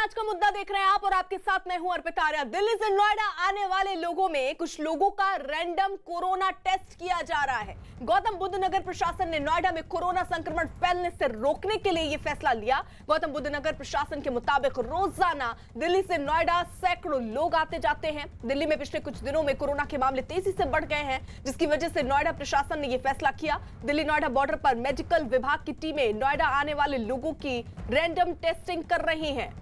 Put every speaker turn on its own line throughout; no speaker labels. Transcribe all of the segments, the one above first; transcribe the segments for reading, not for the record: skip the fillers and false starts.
आज का मुद्दा देख रहे हैं आप और आपके साथ मैं हूं अर्पिता आर्या। दिल्ली से नोएडा आने वाले लोगों में कुछ लोगों का रैंडम कोरोना टेस्ट किया जा रहा है। गौतम बुद्ध नगर प्रशासन ने नोएडा में कोरोना संक्रमण फैलने से रोकने के लिए यह फैसला लिया। गौतम बुद्ध नगर प्रशासन के मुताबिक रोजाना दिल्ली से नोएडा सैकड़ों लोग आते जाते हैं। दिल्ली में पिछले कुछ दिनों में कोरोना के मामले तेजी से बढ़ गए हैं, जिसकी वजह से नोएडा प्रशासन ने यह फैसला किया। दिल्ली नोएडा बॉर्डर पर मेडिकल विभाग की टीमें नोएडा आने वाले लोगों की रैंडम टेस्टिंग कर रही हैं।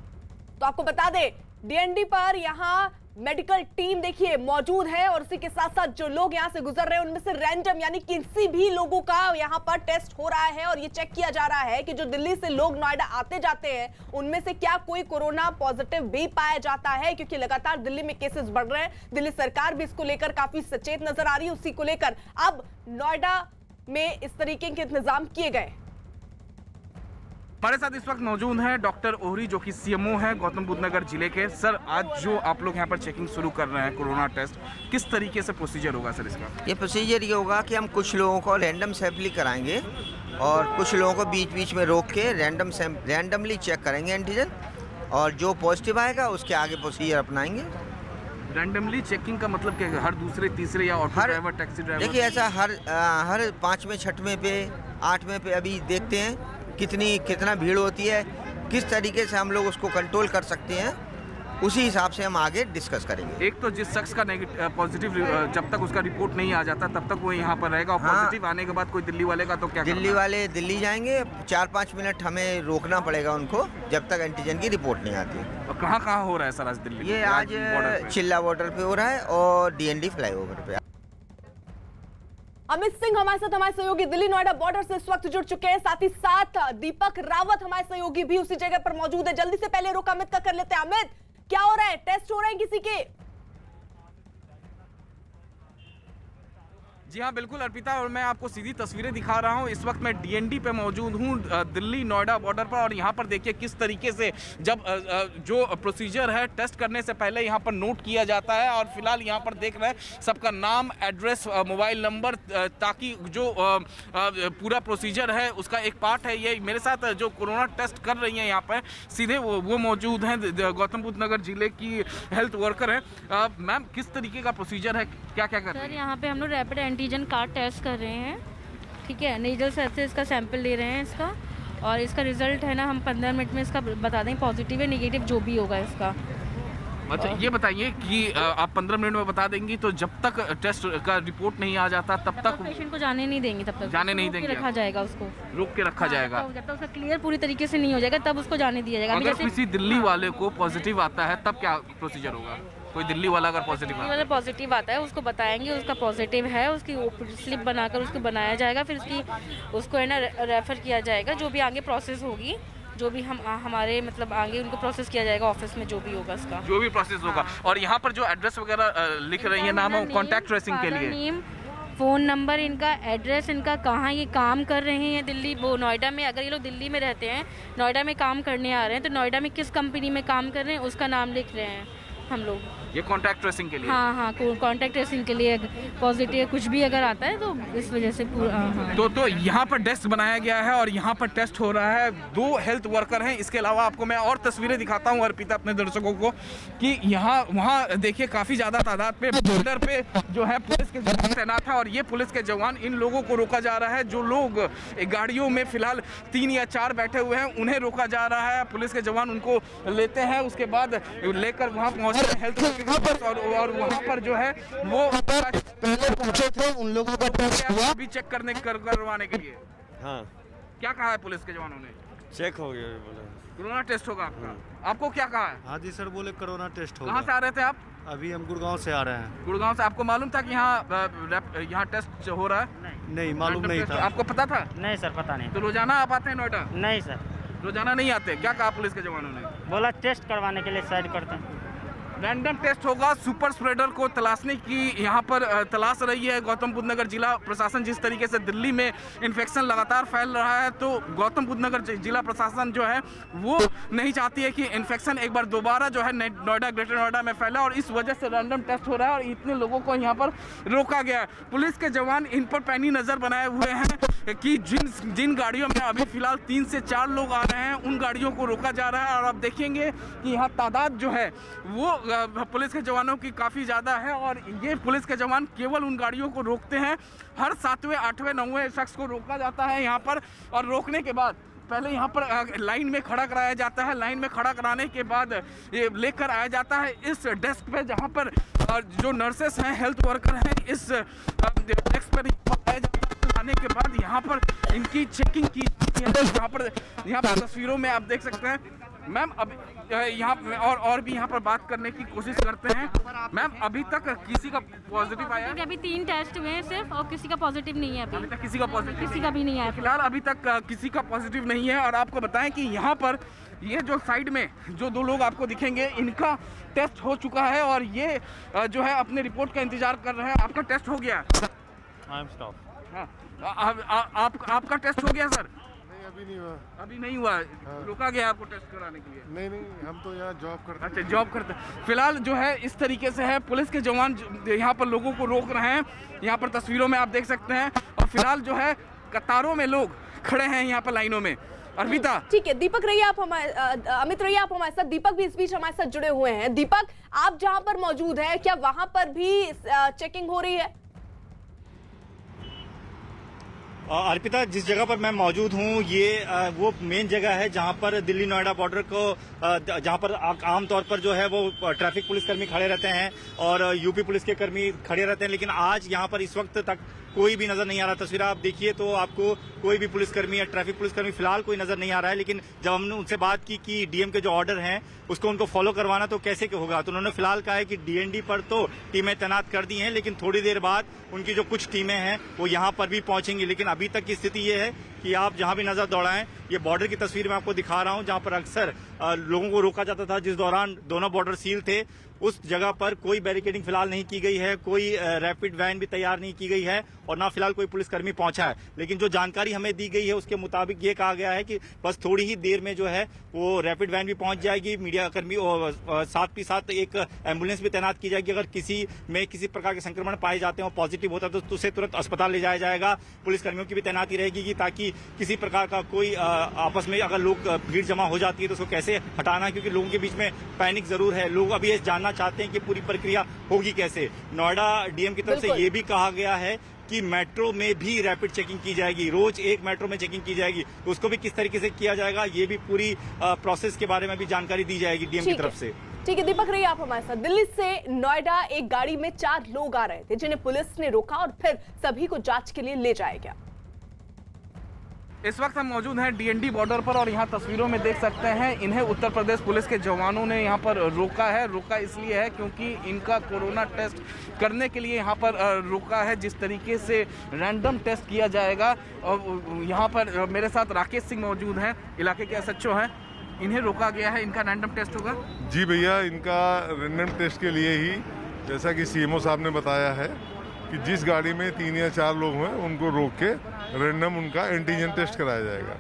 तो आपको बता दें, डीएनडी पर यहां मेडिकल टीम देखिए मौजूद है और उसी के साथ साथ जो लोग यहां से गुजर रहे हैं उनमें से रैंडम यानी किसी भी लोगों का यहां पर टेस्ट हो रहा है और ये चेक किया जा रहा है कि जो दिल्ली से लोग नोएडा आते जाते हैं उनमें से क्या कोई कोरोना पॉजिटिव भी पाया जाता है, क्योंकि लगातार दिल्ली में केसेस बढ़ रहे हैं। दिल्ली सरकार भी इसको लेकर काफी सचेत नजर आ रही है। उसी को लेकर अब नोएडा में इस तरीके के इंतजाम किए गए।
हमारे साथ इस वक्त मौजूद हैं डॉक्टर ओहरी, जो कि सीएमओ हैं गौतम बुद्ध नगर जिले के। सर, आज जो आप लोग यहाँ पर चेकिंग शुरू कर रहे हैं कोरोना टेस्ट, किस तरीके से प्रोसीजर होगा सर इसका?
ये प्रोसीजर ये होगा कि हम कुछ लोगों को रैंडम सैंपलिंग कराएंगे और कुछ लोगों को बीच बीच में रोक के रैंडमली चेक करेंगे एंटीजन, और जो पॉजिटिव आएगा उसके आगे प्रोसीजर अपनाएंगे।
रैंडमली चेकिंग का मतलब क्या है? हर दूसरे तीसरे या ऑटो ड्राइवर, टैक्सी ड्राइवर?
देखिए, ऐसा हर 5वें 6वें पे 8वें पे अभी देखते हैं कितना भीड़ होती है, किस तरीके से हम लोग उसको कंट्रोल कर सकते हैं, उसी हिसाब से हम आगे डिस्कस करेंगे।
एक तो जिस शख्स का पॉजिटिव जब तक उसका रिपोर्ट नहीं आ जाता तब तक वो यहाँ पर रहेगा, और पॉजिटिव आने के बाद कोई दिल्ली वाले का तो क्या?
दिल्ली वाले दिल्ली जाएंगे, 4-5 मिनट हमें रोकना पड़ेगा उनको जब तक एंटीजन की रिपोर्ट नहीं आती।
और कहाँ हो रहा है सर आज दिल्ली?
ये आज चिल्ला बॉर्डर पे हो रहा है और डीएनडी फ्लाईओवर पे।
अमित सिंह हमारे साथ, हमारे सहयोगी दिल्ली नोएडा बॉर्डर से इस वक्त जुड़ चुके हैं। साथ ही साथ दीपक रावत हमारे सहयोगी भी उसी जगह पर मौजूद है। जल्दी से पहले रुक अमित का कर लेते हैं। अमित, क्या हो रहा है? टेस्ट हो रहे हैं किसी के?
जी हाँ, बिल्कुल अर्पिता, और मैं आपको सीधी तस्वीरें दिखा रहा हूँ। इस वक्त मैं डीएनडी पे मौजूद हूँ दिल्ली नोएडा बॉर्डर पर, और यहाँ पर देखिए किस तरीके से जब जो प्रोसीजर है टेस्ट करने से पहले यहाँ पर नोट किया जाता है। और फिलहाल यहाँ पर देख रहे हैं सबका नाम, एड्रेस, मोबाइल नंबर, ताकि जो पूरा प्रोसीजर है उसका एक पार्ट है। ये मेरे साथ जो कोरोना टेस्ट कर रही हैं यहाँ पर सीधे वो मौजूद हैं, गौतम बुद्ध नगर जिले की हेल्थ वर्कर है। मैम, किस तरीके का प्रोसीजर है, क्या क्या कर रहे हैं?
सर, यहाँ पे हम लोग रैपिड एंटीजन कार्ड टेस्ट कर रहे हैं, ठीक है। नीडल से इसका सैंपल ले रहे हैं इसका, और इसका रिजल्ट है ना हम 15 मिनट में इसका बता देंगे, पॉजिटिव है नेगेटिव जो भी होगा इसका।
अच्छा, ये बताइए कि आप 15 मिनट में बता देंगी, तो जब तक टेस्ट का रिपोर्ट नहीं आ जाता तब तक
पेशेंट को जाने नहीं देंगे, तब तक
जाने नहीं देंगे,
रखा जाएगा उसको,
रोक के रखा जाएगा
जब तक उसका क्लियर पूरी तरीके से नहीं हो जाएगा तब उसको जाने दिया जाएगा।
अगर किसी दिल्ली वाले को पॉजिटिव आता है तब क्या प्रोसीजर होगा? कोई दिल्ली वाला अगर
पॉजिटिव आता है उसको बताएंगे उसका पॉजिटिव है, उसकी स्लिप बनाकर उसको बनाया जाएगा, फिर उसको है ना रेफर किया जाएगा। जो भी आगे प्रोसेस होगी, जो भी हमारे मतलब आगे उनको प्रोसेस किया जाएगा ऑफिस में, जो भी होगा उसका
जो भी प्रोसेस होगा। और यहाँ पर जो एड्रेस वगैरह लिख रही है, नाम, कॉन्टैक्ट ट्रेसिंग के लिए
नेम, फ़ोन नंबर, इनका एड्रेस, इनका कहाँ ये काम कर रहे हैं दिल्ली, वो नोएडा में, अगर ये लोग दिल्ली में रहते हैं, नोएडा में काम करने आ रहे हैं, तो नोएडा में किस कंपनी में काम कर रहे हैं उसका नाम लिख रहे हैं हम लोग।
ये कॉन्टैक्ट ट्रेसिंग के लिए?
हाँ, कॉन्टैक्ट ट्रेसिंग के लिए पॉजिटिव कुछ भी अगर आता है तो इस वजह से पूरा। हाँ।
तो यहाँ पर डेस्क बनाया गया है और यहाँ पर टेस्ट हो रहा है। 2 हेल्थ वर्कर हैं। इसके अलावा आपको मैं और तस्वीरें दिखाता हूँ अर्पिता अपने दर्शकों को, कि वहाँ देखिए काफ़ी ज़्यादा तादाद पे बॉर्डर पे जो है पुलिस के जवान तैनात है, और ये पुलिस के जवान इन लोगों को रोका जा रहा है। जो लोग गाड़ियों में फिलहाल 3 या 4 बैठे हुए हैं उन्हें रोका जा रहा है। पुलिस के जवान उनको लेते हैं, उसके बाद लेकर वहाँ पहुँचते हैं हेल्थ वर्कर, और वहाँ पर जो है वो
पहले पहुंचे थे, उन लोगों का टेस्ट हुआ
भी चेक करवाने के लिए।
हाँ,
क्या कहा है पुलिस के जवानों ने?
चेक हो गया, बोले
कोरोना टेस्ट होगा आपका। आपको क्या कहा है?
हाँ जी सर, बोले कोरोना टेस्ट होगा।
कहाँ से आ रहे थे आप?
अभी हम गुड़गांव से आ रहे हैं।
गुड़गांव से। आपको मालूम था कि यहाँ टेस्ट हो रहा है?
नहीं, मालूम नहीं था।
आपको पता था?
नहीं सर, पता नहीं।
तो रोजाना आप आते हैं नोएडा?
नहीं सर,
रोजाना नहीं आते। क्या कहा पुलिस के जवानों ने?
बोला टेस्ट करवाने के लिए साइड करते हैं।
रैंडम टेस्ट होगा। सुपर स्प्रेडर को तलाशने की यहाँ पर तलाश रही है गौतम बुद्ध नगर जिला प्रशासन। जिस तरीके से दिल्ली में इन्फेक्शन लगातार फैल रहा है, तो गौतम बुद्ध नगर जिला प्रशासन जो है वो नहीं चाहती है कि इन्फेक्शन एक बार दोबारा जो है नोएडा, ग्रेटर नोएडा में फैला, और इस वजह से रैंडम टेस्ट हो रहा है और इतने लोगों को यहाँ पर रोका गया है। पुलिस के जवान इन पर पैनी नज़र बनाए हुए हैं। कि जिन गाड़ियों में अभी फिलहाल 3 से 4 लोग आ रहे हैं उन गाड़ियों को रोका जा रहा है। और आप देखेंगे कि यहाँ तादाद जो है वो पुलिस के जवानों की काफ़ी ज़्यादा है और ये पुलिस के जवान केवल उन गाड़ियों को रोकते हैं। हर 7वें 8वें 9वें शख्स को रोका जाता है यहाँ पर, और रोकने के बाद पहले यहाँ पर लाइन में खड़ा कराया जाता है। लाइन में खड़ा कराने के बाद ये लेकर आया जाता है इस डेस्क पे, जहाँ पर जो नर्सेस हैं, हेल्थ वर्कर हैं, इस डेस्क पर आया जाता है। आने के बाद यहाँ पर इनकी चेकिंग की जाती है। यहाँ पर तस्वीरों में आप देख सकते हैं। मैम अब यहाँ और भी यहाँ पर बात करने की कोशिश करते हैं। मैम अभी तक किसी का पॉजिटिव आया है?
अभी 3 टेस्ट हुए हैं सिर्फ, और किसी का पॉजिटिव नहीं है।
अभी तक किसी का पॉजिटिव,
किसी का भी नहीं आया
फिलहाल अभी तक किसी का पॉजिटिव नहीं है। और आपको बताएं कि यहाँ पर ये जो साइड में जो 2 लोग आपको दिखेंगे इनका टेस्ट हो चुका है और ये जो है अपने रिपोर्ट का इंतजार कर रहे हैं। आपका टेस्ट हो गया? आपका टेस्ट हो गया सर?
अभी नहीं हुआ।
अभी नहीं हुआ? रोका गया आपको टेस्ट कराने के लिए? नहीं,
हम तो यहाँ जॉब करते हैं।
अच्छा, जॉब करते हैं। फिलहाल जो है इस तरीके से है, पुलिस के जवान यहाँ पर लोगों को रोक रहे हैं। यहाँ पर तस्वीरों में आप देख सकते हैं। और फिलहाल जो है कतारों में लोग खड़े हैं यहाँ पर लाइनों में। अर्पिता,
ठीक है, दीपक रहिए आप हमारे, अमित रहिए आप हमारे साथ। दीपक भी इस बीच हमारे साथ जुड़े हुए हैं। दीपक, आप जहां पर मौजूद हैं, क्या वहां पर भी चेकिंग हो रही है?
अर्पिता, जिस जगह पर मैं मौजूद हूँ ये वो मेन जगह है जहाँ पर दिल्ली नोएडा बॉर्डर को जहाँ पर आमतौर पर जो है वो ट्रैफिक पुलिसकर्मी खड़े रहते हैं और यूपी पुलिस के कर्मी खड़े रहते हैं, लेकिन आज यहाँ पर इस वक्त तक कोई भी नजर नहीं आ रहा। तस्वीर आप देखिए तो आपको कोई भी पुलिसकर्मी या ट्रैफिक पुलिसकर्मी फिलहाल कोई नजर नहीं आ रहा है। लेकिन जब हमने उनसे बात की कि डीएम के जो ऑर्डर हैं उसको उनको फॉलो करवाना तो कैसे होगा, तो उन्होंने फिलहाल कहा है कि डीएनडी पर तो टीमें तैनात कर दी हैं, लेकिन थोड़ी देर बाद उनकी जो कुछ टीमें हैं वो यहाँ पर भी पहुंचेंगी। लेकिन अभी तक की स्थिति ये है कि आप जहां भी नजर दौड़ाएं, ये बॉर्डर की तस्वीर मैं आपको दिखा रहा हूं जहां पर अक्सर लोगों को रोका जाता था जिस दौरान दोनों बॉर्डर सील थे। उस जगह पर कोई बैरिकेडिंग फिलहाल नहीं की गई है, कोई रैपिड वैन भी तैयार नहीं की गई है और ना फिलहाल कोई पुलिसकर्मी पहुंचा है। लेकिन जो जानकारी हमें दी गई है उसके मुताबिक ये कहा गया है कि बस थोड़ी ही देर में जो है वो रैपिड वैन भी पहुंच जाएगी, मीडिया कर्मी और साथ ही साथ एक एम्बुलेंस भी तैनात की जाएगी। अगर किसी में किसी प्रकार के संक्रमण पाए जाते हैं और पॉजिटिव होता है तो उसे तुरंत अस्पताल ले जाया जाएगा। पुलिसकर्मियों की भी तैनाती रहेगी ताकि किसी प्रकार का कोई आपस में अगर लोग भीड़ जमा हो जाती है तो उसको कैसे हटाना है, क्योंकि लोगों के बीच में पैनिक जरूर है। लोग अभी ये जानना चाहते हैं कि पूरी प्रक्रिया होगी कैसे। नोएडा डीएम की तरफ से ये भी कहा गया है कि मेट्रो में भी रैपिड चेकिंग की जाएगी, रोज एक मेट्रो में चेकिंग की जाएगी, तो उसको भी किस तरीके से किया जाएगा ये भी पूरी प्रोसेस के बारे में भी जानकारी दी जाएगी डीएम की तरफ से।
ठीक है दीपक, रहिए आप हमारे साथ। दिल्ली से नोएडा एक गाड़ी में 4 लोग आ रहे थे जिन्हें पुलिस ने रोका और फिर सभी को जांच के लिए ले जाया गया।
इस वक्त हम मौजूद हैं डीएनडी बॉर्डर पर और यहाँ तस्वीरों में देख सकते हैं इन्हें उत्तर प्रदेश पुलिस के जवानों ने यहाँ पर रोका है। रोका इसलिए है क्योंकि इनका कोरोना टेस्ट करने के लिए यहाँ पर रोका है। जिस तरीके से रैंडम टेस्ट किया जाएगा, और यहाँ पर मेरे साथ राकेश सिंह मौजूद हैं, इलाके के एसएचओ हैं। इन्हें रोका गया है, इनका रैंडम टेस्ट होगा?
जी भैया, इनका रैंडम टेस्ट के लिए ही जैसा कि सीएमओ साहब ने बताया है कि जिस गाड़ी में 3 या 4 लोग हैं उनको रोक के रैंडम उनका एंटीजन टेस्ट कराया जाएगा।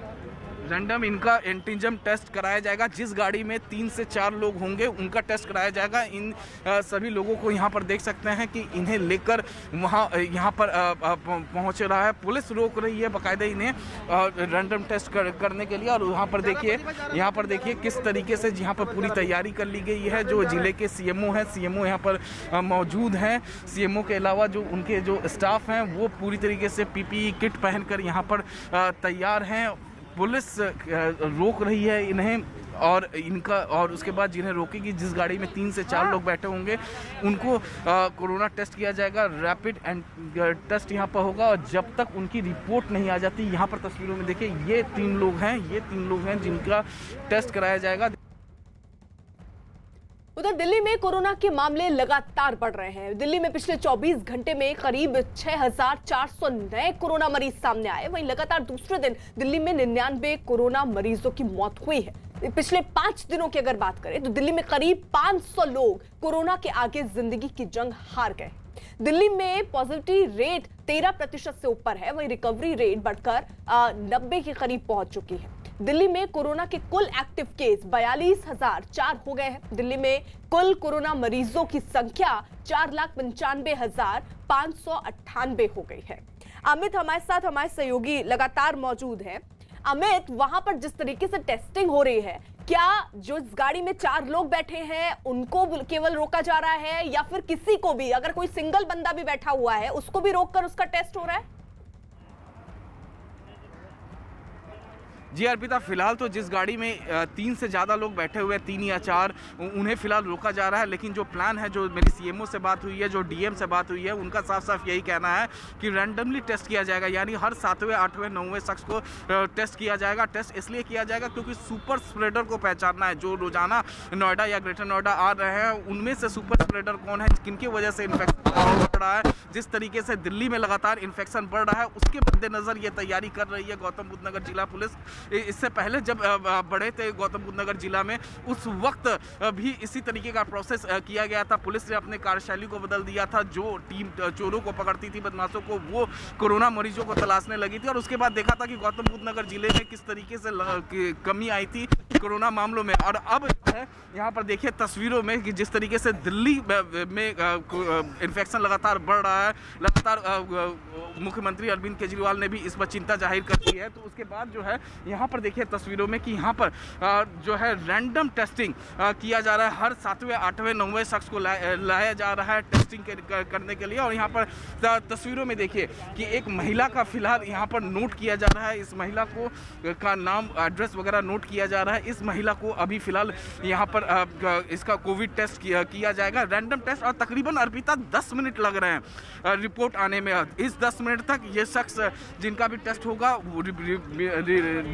रैंडम इनका एंटीजन टेस्ट कराया जाएगा। जिस गाड़ी में 3 से 4 लोग होंगे उनका टेस्ट कराया जाएगा। इन सभी लोगों को यहाँ पर देख सकते हैं कि इन्हें लेकर यहाँ पर पहुँच रहा है। पुलिस रोक रही है बाकायदा इन्हें रैंडम टेस्ट करने के लिए। और यहाँ पर देखिए किस तरीके से यहाँ पर पूरी तैयारी कर ली गई है। जो जिले के सीएमओ हैं, सीएमओ यहाँ पर मौजूद हैं। सीएमओ के अलावा जो उनके जो स्टाफ हैं वो पूरी तरीके से पीपीई किट पहनकर यहाँ पर तैयार हैं। पुलिस रोक रही है इन्हें और उसके बाद जिन्हें रोकेगी, जिस गाड़ी में 3 से 4 लोग बैठे होंगे उनको कोरोना टेस्ट किया जाएगा। रैपिड टेस्ट यहाँ पर होगा और जब तक उनकी रिपोर्ट नहीं आ जाती, यहाँ पर तस्वीरों में देखिए ये 3 लोग हैं जिनका टेस्ट कराया जाएगा।
उधर दिल्ली में कोरोना के मामले लगातार बढ़ रहे हैं। दिल्ली में पिछले 24 घंटे में करीब 6400 नए कोरोना मरीज सामने आए। वहीं लगातार दूसरे दिन दिल्ली में 99 कोरोना मरीजों की मौत हुई है। पिछले 5 दिनों की अगर बात करें तो दिल्ली में करीब 500 लोग कोरोना के आगे जिंदगी की जंग हार गए। दिल्ली में पॉजिटिविटी रेट 13% से ऊपर है, वहीं रिकवरी रेट बढ़कर 90 के करीब पहुंच चुकी है। दिल्ली में कोरोना के कुल एक्टिव केस 42,004 हो गए हैं। दिल्ली में कुल कोरोना मरीजों की संख्या 4,95,598 हो गई है। अमित हमारे साथ, हमारे सहयोगी लगातार मौजूद हैं। अमित, वहां पर जिस तरीके से टेस्टिंग हो रही है, क्या जो इस गाड़ी में 4 लोग बैठे हैं उनको केवल रोका जा रहा है, या फिर किसी को भी, अगर कोई सिंगल बंदा भी बैठा हुआ है उसको भी रोककर उसका टेस्ट हो रहा है?
जी अर्पिता, फिलहाल तो जिस गाड़ी में 3 से ज़्यादा लोग बैठे हुए हैं, 3 या 4, उन्हें फिलहाल रोका जा रहा है। लेकिन जो प्लान है, जो मेरी सीएमओ से बात हुई है, जो डीएम से बात हुई है, उनका साफ साफ यही कहना है कि रैंडमली टेस्ट किया जाएगा, यानी हर 7वें, 8वें, 9वें शख्स को टेस्ट किया जाएगा। टेस्ट इसलिए किया जाएगा क्योंकि सुपर स्प्रेडर को पहचानना है। जो रोजाना नोएडा या ग्रेटर नोएडा आ रहे हैं, उनमें से सुपर स्प्रेडर कौन है, किनकी वजह से इन्फेक्शन बढ़ रहा है। जिस तरीके से दिल्ली में लगातार इन्फेक्शन बढ़ रहा है, उसके मद्देनजर ये तैयारी कर रही है गौतम बुद्ध नगर जिला पुलिस। इससे पहले जब बढ़े थे गौतम बुद्ध नगर जिला में, उस वक्त भी इसी तरीके का प्रोसेस किया गया था। पुलिस ने अपने कार्यशैली को बदल दिया था। जो टीम चोरों को पकड़ती थी, बदमाशों को, वो कोरोना मरीजों को तलाशने लगी थी। और उसके बाद देखा था कि गौतम बुद्ध नगर जिले में किस तरीके से कमी आई थी कोरोना मामलों में। और अब यहाँ पर देखिए तस्वीरों में कि जिस तरीके से दिल्ली में इन्फेक्शन लगातार बढ़ रहा है, लगातार मुख्यमंत्री अरविंद केजरीवाल ने भी इस पर चिंता जाहिर कर दी है। तो उसके बाद जो है यहाँ पर देखिए तस्वीरों में कि यहाँ पर जो है रैंडम टेस्टिंग किया जा रहा है। हर 7वें, 8वें, 9वें शख्स को लाया जा रहा है टेस्टिंग करने के लिए। और यहाँ पर तस्वीरों में देखिए कि एक महिला का फिलहाल यहाँ पर नोट किया जा रहा है। इस महिला को का नाम, एड्रेस वगैरह नोट किया जा रहा है। इस महिला को अभी फिलहाल यहाँ पर इसका कोविड टेस्ट किया जाएगा, रैंडम टेस्ट। और तकरीबन अर्पिता 10 मिनट लग रहे हैं रिपोर्ट आने में। इस 10 मिनट तक ये शख्स जिनका भी टेस्ट होगा,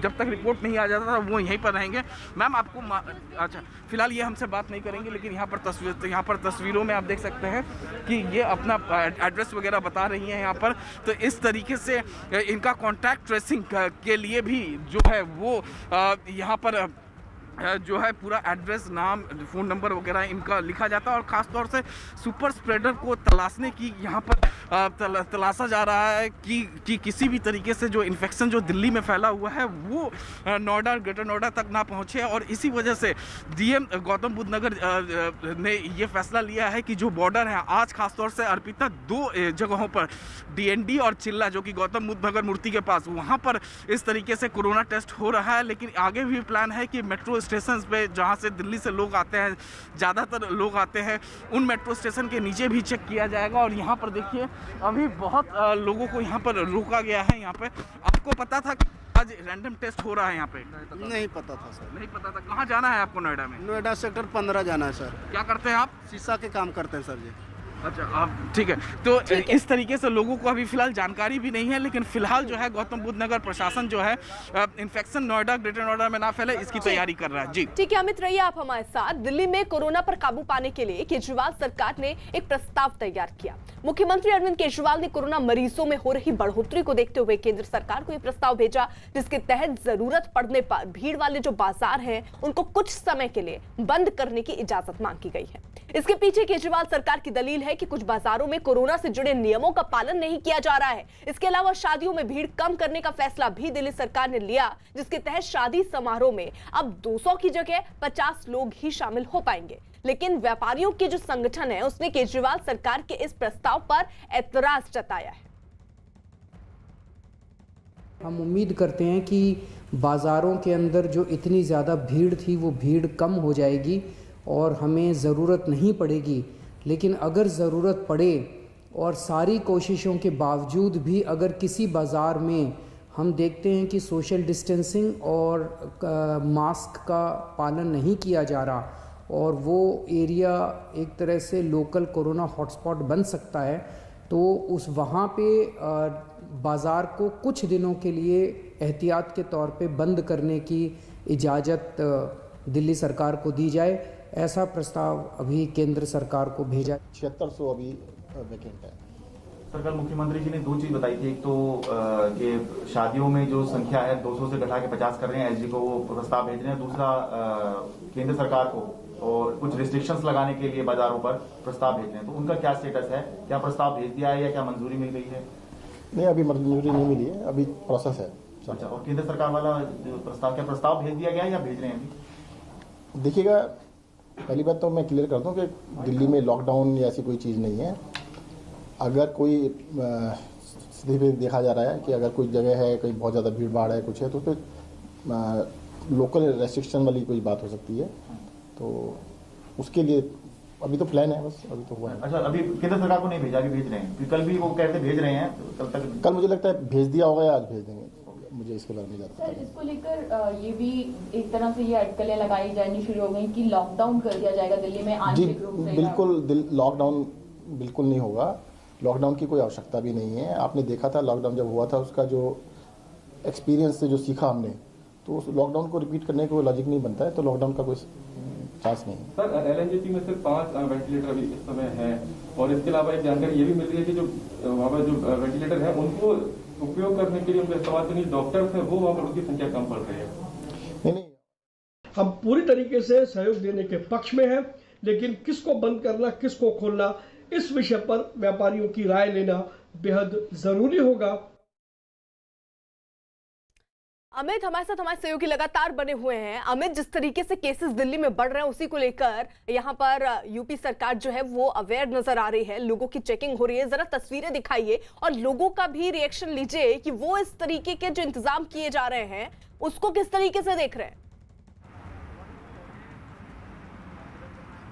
जब तक रिपोर्ट नहीं आ जाता था, वो यहीं पर रहेंगे। मैम आपको अच्छा, फिलहाल ये हमसे बात नहीं करेंगे, लेकिन यहाँ पर तस्वीरों में आप देख सकते हैं कि ये अपना एड्रेस वगैरह बता रही हैं यहाँ पर। तो इस तरीके से इनका कॉन्टैक्ट ट्रेसिंग के लिए भी जो है वो यहाँ पर जो है पूरा एड्रेस, नाम, फ़ोन नंबर वगैरह इनका लिखा जाता है। और ख़ास तौर से सुपर स्प्रेडर को तलाशने की यहाँ पर तलाशा जा रहा है कि किसी भी तरीके से जो इन्फेक्शन जो दिल्ली में फैला हुआ है वो नोएडा, ग्रेटर नोएडा तक ना पहुँचे। और इसी वजह से डीएम गौतम बुद्ध नगर ने ये फैसला लिया है कि जो बॉर्डर है, आज खास तौर से अर्पिता 2 जगहों पर, डीएनडी और चिल्ला, जो कि गौतम बुद्ध नगर मूर्ति के पास, वहाँ पर इस तरीके से कोरोना टेस्ट हो रहा है। लेकिन आगे भी प्लान है कि मेट्रो स्टेशन पे, जहाँ से दिल्ली से लोग आते हैं, ज़्यादातर लोग आते हैं, उन मेट्रो स्टेशन के नीचे भी चेक किया जाएगा। और यहाँ पर देखिए अभी बहुत लोगों को यहाँ पर रोका गया है। यहाँ पे आपको पता था कि आज रैंडम टेस्ट हो रहा है यहाँ पे?
नहीं पता था सर।
नहीं पता था। कहाँ जाना है आपको नोएडा में?
नोएडा सेक्टर 15 जाना है सर।
क्या करते हैं आप?
शीशा के काम करते हैं सर जी।
अच्छा, आप ठीक है। तो इस तरीके से लोगों को अभी फिलहाल जानकारी भी नहीं है। लेकिन फिलहाल जो है गौतम बुद्ध नगर प्रशासन जो है इन्फेक्शन नोएडा, ग्रेटर नोएडा में ना फैले, इसकी तैयारी कर रहा है। जी
ठीक है अमित, रहिए आप हमारे साथ। दिल्ली में कोरोना पर काबू पाने के लिए केजरीवाल सरकार ने एक प्रस्ताव तैयार किया। मुख्यमंत्री अरविंद केजरीवाल ने कोरोना मरीजों में हो रही बढ़ोतरी को देखते हुए केंद्र सरकार को यह प्रस्ताव भेजा, जिसके तहत जरूरत पड़ने पर भीड़ वाले जो बाजार हैं उनको कुछ समय के लिए बंद करने की इजाजत मांग की गई है। इसके पीछे केजरीवाल सरकार की दलील है कि कुछ बाजारों में कोरोना से जुड़े नियमों का पालन नहीं किया जा रहा है। इसके अलावा शादियों में भीड़ कम करने का फैसला भी दिल्ली सरकार ने लिया, जिसके तहत शादी समारोह में अब 200 की जगह 50 लोग ही शामिल हो पाएंगे। लेकिन व्यापारियों के जो संगठन है, उसने केजरीवाल सरकार के इस प्रस्ताव पर ऐतराज जताया है।
हम उम्मीद करते हैं कि बाजारों के अंदर जो इतनी ज़्यादा भीड़ थी वो भीड़ कम हो जाएगी और हमें ज़रूरत नहीं पड़ेगी। लेकिन अगर ज़रूरत पड़े और सारी कोशिशों के बावजूद भी अगर किसी बाज़ार में हम देखते हैं कि सोशल डिस्टेंसिंग और मास्क का पालन नहीं किया जा रहा और वो एरिया एक तरह से लोकल कोरोना हॉटस्पॉट बन सकता है, तो उस वहाँ पे बाज़ार को कुछ दिनों के लिए एहतियात के तौर पे बंद करने की इजाज़त दिल्ली सरकार को दी जाए। ऐसा प्रस्ताव अभी केंद्र सरकार को भेजा।
7600 अभी वैकेंट है।
सर, कल मुख्यमंत्री जी ने 2 चीज़ बताई थी। एक तो कि शादियों में जो संख्या है 200 से घटा के 50 कर रहे हैं, एसडी को वो प्रस्ताव भेज रहे हैं। दूसरा, केंद्र सरकार को और कुछ रिस्ट्रिक्शंस लगाने के लिए बाजारों पर प्रस्ताव भेज रहे हैं। तो उनका क्या स्टेटस है? क्या प्रस्ताव भेज दिया है या क्या मंजूरी मिल गई है?
नहीं, अभी मंजूरी नहीं मिली है, अभी प्रोसेस है।
अच्छा, और केंद्र सरकार वाला जो प्रस्ताव, क्या प्रस्ताव भेज दिया गया है या भेज रहे हैं अभी?
देखिएगा, पहली बात तो मैं क्लियर कर दूं कि दिल्ली में लॉकडाउन या ऐसी कोई चीज़ नहीं है। अगर कोई स्थिति पे देखा जा रहा है कि अगर कोई जगह है, कहीं बहुत ज़्यादा भीड़ भाड़ है, कुछ है, तो उस पर लोकल रेस्ट्रिक्शन वाली कोई बात हो सकती है। तो उसके लिए अभी तो प्लान है, बस अभी तो हुआ है।
अच्छा, अभी केंद्र सरकार को नहीं भेजा, अभी भेज रहे हैं? कल भी वो कहते भेज रहे हैं, तो कल तक?
कल मुझे लगता है भेज दिया होगा या आज भेज देंगे, मुझे इसके बारे में ज़्यादा
सर, इसको लेकर ये भी एक तरह से ये अटकलें लगाई जानी शुरू हो गई कि लॉकडाउन कर दिया जाएगा दिल्ली में आंशिक रूप से।
बिल्कुल लॉकडाउन बिल्कुल नहीं होगा, लॉकडाउन की कोई आवश्यकता भी नहीं है। आपने देखा था लॉकडाउन जब हुआ था, उसका जो एक्सपीरियंस से जो सीखा हमने, तो उस लॉकडाउन को रिपीट करने का कोई लॉजिक नहीं बनता है, तो लॉकडाउन का कोई चांस नहीं है।
सर, एलएनजेपी में सिर्फ 5 वेंटिलेटर अभी इस समय है, और इसके अलावा एक जानकारी ये भी मिल रही है कि जो वहाँ पर जो वेंटिलेटर है उनको उपयोग करने के लिए उनके इस्तेमाल के लिए डॉक्टर्स है, वो वहाँ पर उनकी संख्या कम पड़ रही है।
नहीं,
हम पूरी तरीके से सहयोग देने के पक्ष में हैं, लेकिन किसको बंद करना, किसको खोलना, इस विषय पर व्यापारियों की राय लेना बेहद जरूरी होगा।
अमित हमारे साथ हमारे सहयोगी लगातार बने हुए हैं। अमित, जिस तरीके से केसेस दिल्ली में बढ़ रहे हैं उसी को लेकर यहाँ पर यूपी सरकार जो है वो अवेयर नजर आ रही है, लोगों की चेकिंग हो रही है। जरा तस्वीरें दिखाइए और लोगों का भी रिएक्शन लीजिए कि वो इस तरीके के जो इंतजाम किए जा रहे हैं उसको किस तरीके से देख रहे हैं।